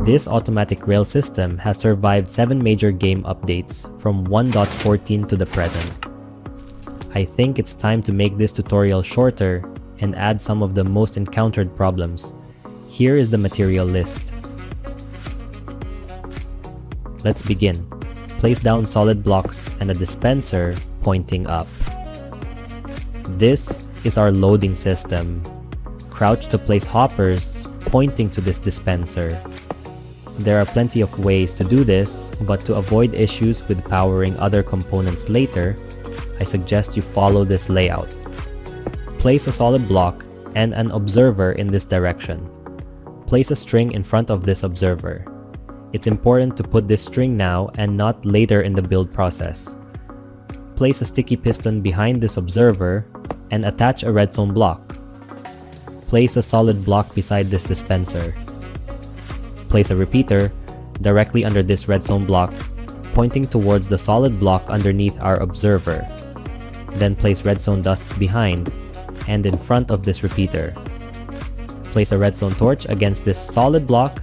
This automatic rail system has survived 7 major game updates from 1.14 to the present. I think it's time to make this tutorial shorter and add some of the most encountered problems. Here is the material list. Let's begin. Place down solid blocks and a dispenser pointing up. This is our loading system. Crouch to place hoppers pointing to this dispenser. There are plenty of ways to do this, but to avoid issues with powering other components later, I suggest you follow this layout. Place a solid block and an observer in this direction. Place a string in front of this observer. It's important to put this string now and not later in the build process. Place a sticky piston behind this observer and attach a redstone block. Place a solid block beside this dispenser. Place a repeater directly under this redstone block, pointing towards the solid block underneath our observer. Then place redstone dusts behind and in front of this repeater. Place a redstone torch against this solid block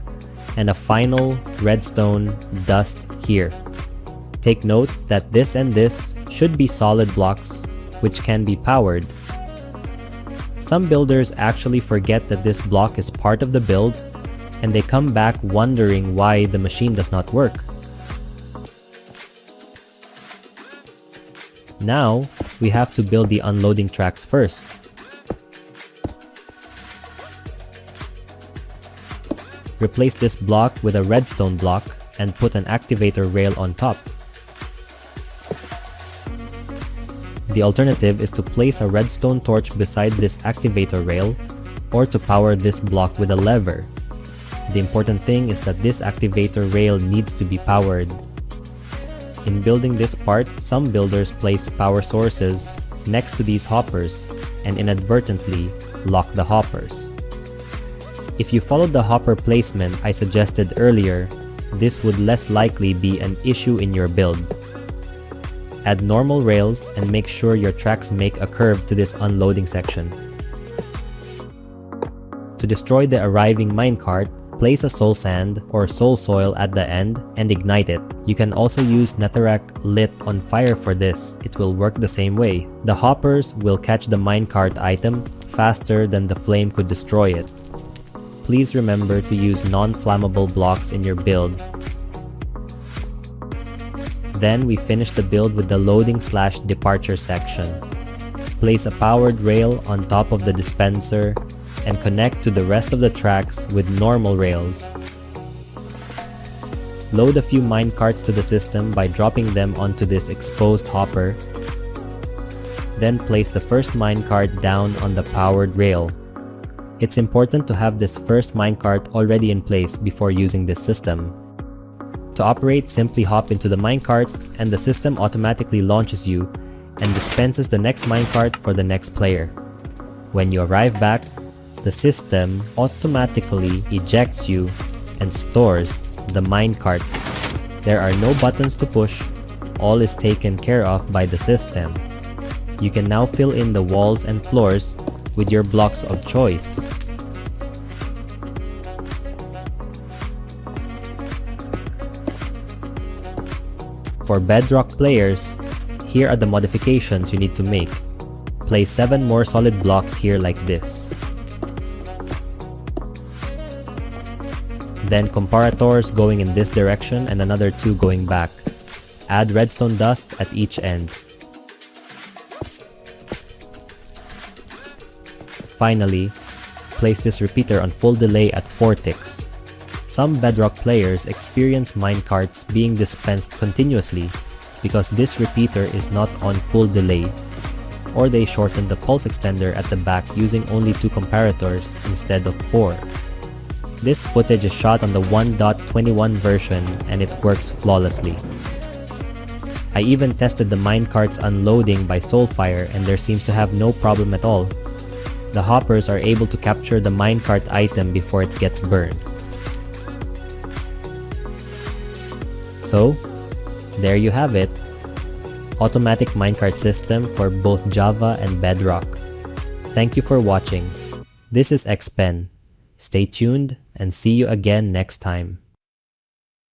and a final redstone dust here. Take note that this and this should be solid blocks which can be powered. Some builders actually forget that this block is part of the build and they come back wondering why the machine does not work. Now, we have to build the unloading tracks first. Replace this block with a redstone block and put an activator rail on top. The alternative is to place a redstone torch beside this activator rail or to power this block with a lever. The important thing is that this activator rail needs to be powered. In building this part, some builders place power sources next to these hoppers and inadvertently lock the hoppers. If you followed the hopper placement I suggested earlier, this would less likely be an issue in your build. Add normal rails and make sure your tracks make a curve to this unloading section. To destroy the arriving minecart, place a soul sand or soul soil at the end and ignite it. You can also use netherrack lit on fire for this. It will work the same way. The hoppers will catch the minecart item faster than the flame could destroy it. Please remember to use non-flammable blocks in your build. Then we finish the build with the loading/departure section. Place a powered rail on top of the dispenser and connect to the rest of the tracks with normal rails. Load a few minecarts to the system by dropping them onto this exposed hopper. Then place the first minecart down on the powered rail. It's important to have this first minecart already in place before using this system. To operate, simply hop into the minecart and the system automatically launches you and dispenses the next minecart for the next player. When you arrive back, the system automatically ejects you and stores the minecarts. There are no buttons to push, all is taken care of by the system. You can now fill in the walls and floors with your blocks of choice. For Bedrock players, here are the modifications you need to make. Place 7 more solid blocks here like this. Then comparators going in this direction and another 2 going back. Add redstone dusts at each end. Finally, place this repeater on full delay at 4 ticks. Some Bedrock players experience minecarts being dispensed continuously because this repeater is not on full delay, or they shorten the pulse extender at the back using only 2 comparators instead of 4. This footage is shot on the 1.21 version and it works flawlessly. I even tested the minecarts unloading by Soulfire and there seems to have no problem at all. The hoppers are able to capture the minecart item before it gets burned. So, there you have it. Automatic minecart system for both Java and Bedrock. Thank you for watching. This is XPen. Stay tuned and see you again next time.